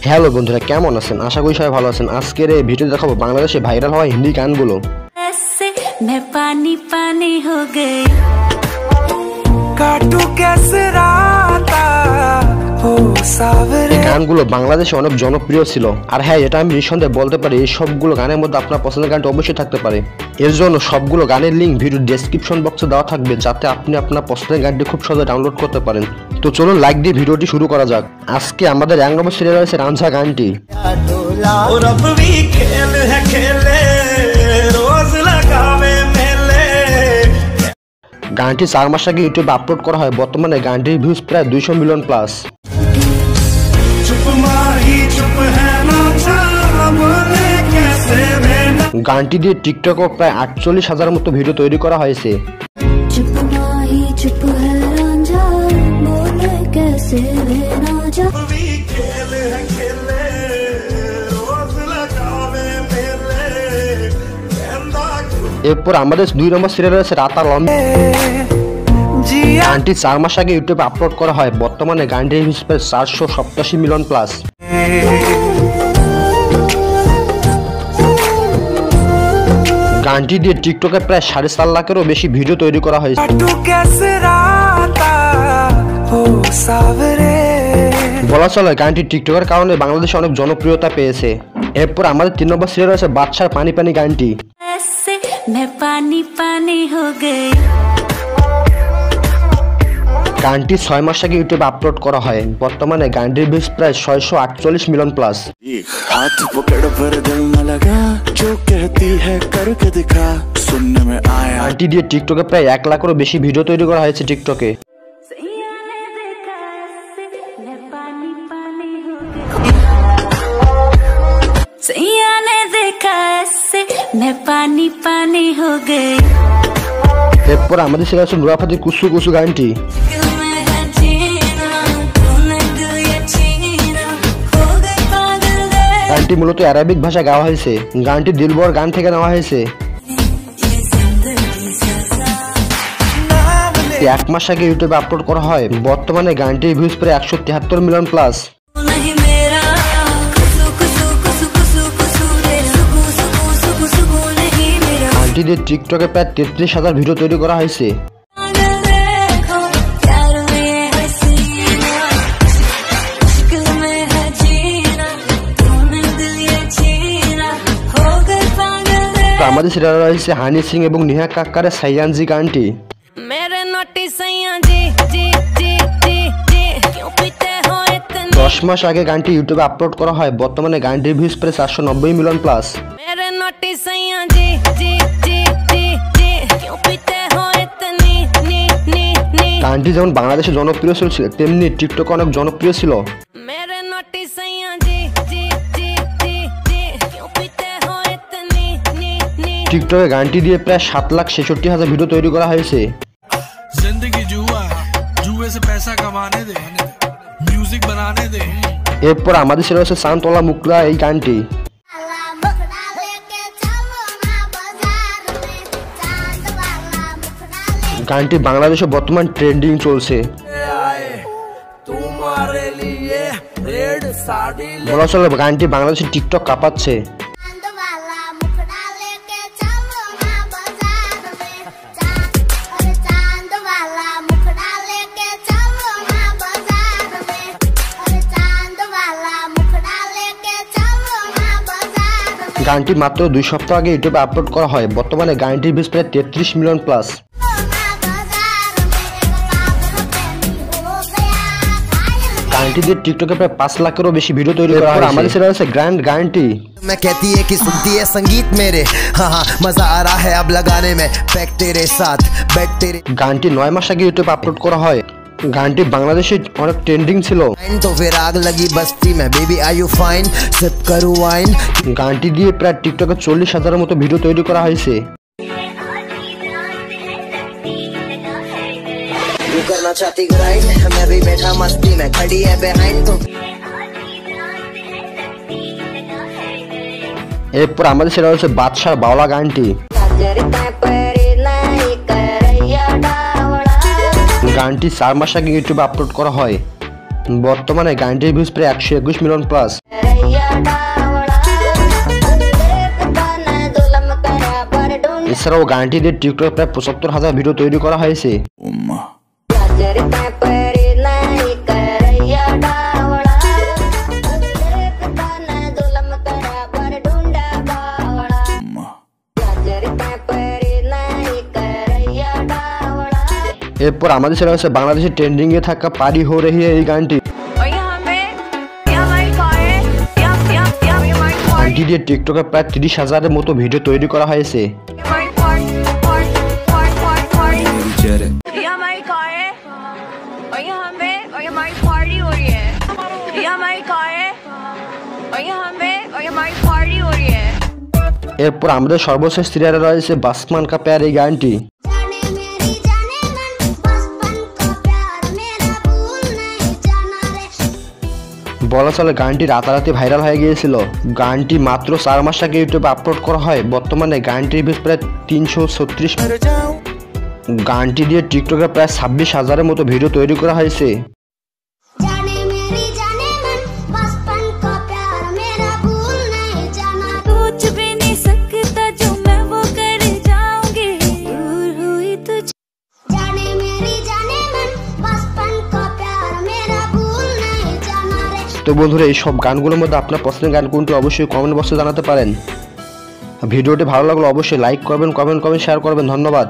Hello বন্ধুরা, কেমন আছেন? আশা করি সবাই ভালো আছেন। আজকের এই ভিডিও দেখাবো বাংলাদেশে ভাইরাল হওয়া হিন্দি গানগুলো। এই গানগুলো বাংলাদেশে অনেক জনপ্রিয় ছিল। আর হ্যাঁ, এটা আমি নিঃসন্দেহে বলতে পারি এই সবগুলো গানের মধ্যে আপনার পছন্দের গানটা অবশ্যই থাকতে পারে। এর জন্য সবগুলো গানের লিঙ্ক ভিডিও ডেসক্রিপশন বক্সে দেওয়া থাকবে, যাতে আপনি আপনার পছন্দের গানটি খুব সহজে ডাউনলোড করতে পারেন। তো চলুন লাইক দিয়ে ভিডিওটি শুরু করা যাক। আজকে আমাদের 1 নম্বর সিরিয়াল রয়েছে রাঞ্ঝা গানটি। গানটি 4 মাস আগে ইউটিউবে আপলোড করা হয়। বর্তমানে গানটির ভিউজ প্রায় 200 মিলিয়ন প্লাস। গানটি দিয়ে টিকটকও প্রায় 48,000 মতো ভিডিও তৈরি করা হয়েছে। এরপর আমাদের 2 নম্বর সিরিয়াল রয়েছে রাতা লম্বা। গানটি 4 মাস আগে ইউটিউবে আপলোড করা হয়। বর্তমানে গানটির ভিউজ প্রায় 487 মিলিয়ন প্লাস। গানটি দিয়ে টিকটকে প্রায় 4.5 লাখেরও বেশি ভিডিও তৈরি করা হয়েছে। বলা চলে গানটি টিকটকের কারণে বাংলাদেশে অনেক জনপ্রিয়তা পেয়েছে। এরপর আমাদের 3 নম্বর সিরিয়াল রয়েছে বাদশার পানি পানি গানটি। গানটি 6 মাস আগে ইউটিউবে আপলোড করা হয়। বর্তমানে গানটির ভিউজ প্রায় 648 মিলিয়ন প্লাস। গানটি দিয়ে টিকটকে প্রায় 1 লাখেরও বেশি ভিডিও তৈরি করা হয়েছে টিকটকে। এরপর আমাদের সিরিয়াল আছে নুরা ফাতেহির কুসু কুসু গানটি। গানটি মূলত আরবিক ভাষায় গাওয়া হয়েছে। গানটি দিলবর গান থেকে নেওয়া হয়েছে। 1 মাস আগে ইউটিউবে আপলোড করা হয়। বর্তমানে গানটির ভিউজ প্রায় 173 মিলিয়ন প্লাস। গানটি দিয়ে টিকটকে প্রায় 33,000 ভিডিও তৈরি করা হয়েছে। আমাদের সিরিয়াল রয়েছে হানি সিং এবং নেহা কাক্কারের সাইয়ানজি গানটি। 10 মাস আগে গানটি ইউটিউবে আপলোড করা হয়। বর্তমানে গানটির ভিউজ প্রায় 490 মিলিয়ন প্লাস। গানটি যেমন বাংলাদেশে জনপ্রিয় ছিল, তেমনি টিকটকে অনেক জনপ্রিয় ছিল। টিকটকে গানটি দিয়ে প্রায় 7,66,000 ভিডিও তৈরি করা হয়েছে। এরপর আমাদের ছিল হচ্ছে শান্তলা মুকলা এই গানটি। গানটি বাংলাদেশে বর্তমান ট্রেন্ডিং চলছে। বলা চলে গানটি বাংলাদেশে টিকটক কাঁপাচ্ছে। গানটি মাত্র 2 সপ্তাহ আগে ইউটিউবে আপলোড করা হয়। বর্তমানে গানটির ভিউজ প্রায় 33 মিলিয়ন প্লাস। গানটি দিয়ে টিকটকে প্রায় 5 লাখেরও বেশি ভিডিও তৈরি করা হয়। আমাদের সিরিয়াল আছে গ্র্যান্ড গানটি। मैं कहती है कि सुनती है संगीत मेरे, हाँ हाँ मजा आ रहा है अब लगाने में पैक तेरे साथ बैठ तेरे। गानটি 9 मास আগে ইউটিউবে আপলোড করা হয়। গানটি বাংলাদেশে অনেক ট্রেন্ডিং ছিল। তো ফির আগ লাগি বস্তি মে baby are you fine sip করু ওয়াইন। গানটি দিয়ে প্রায় টিকটকে 40,000 মতো ভিডিও তৈরি করা হয়েছে। करना चाहती ग्राइंड, मैं भी बैठा मस्ती में खड़ी है बिहाइंड तो। এরপর আমাদের সেটা হচ্ছে বাদশার বাউলা গানটি। গানটি 4 মাস আগে ইউটিউবে আপলোড করা হয়। বর্তমানে গানটির ভিউজ প্রায় 121 মিলিয়ন প্লাস। এছাড়াও গানটি দিয়ে টিকটকে প্রায় ৭৫,০০০ ভিডিও তৈরি করা হয়েছে। এরপর আমাদের চ্যানেলে আছে বাংলাদেশের ট্রেন্ডিং এ থাকা পারি হো রহি এই গানটি। গানটি দিয়ে টিকটকে প্রায় ৩০,০০০-এর মতো ভিডিও তৈরি করা হয়েছে। এরপর আমাদের সর্বশেষ সিরিয়ালে রয়েছে বাসমান কা প্যার এই গানটি। বলা চলে গানটি রাতারাতি ভাইরাল হয়ে গিয়েছিল। গানটি মাত্র 4 মাস আগে ইউটিউবে আপলোড করা হয়। বর্তমানে গানটির ভিউজ প্রায় ৩৩৬। গানটি দিয়ে টিকটকে প্রায় ২৬,০০০-এর মতো ভিডিও তৈরি করা হয়েছে। তো বন্ধুরা, এই সব গানগুলোর মধ্যে আপনার পছন্দের গান কোনটি অবশ্যই কমেন্ট বক্সে জানাতে পারেন। ভিডিওটি ভালো লাগলে অবশ্যই লাইক করবেন, কমেন্ট করবেন, শেয়ার করবেন। ধন্যবাদ।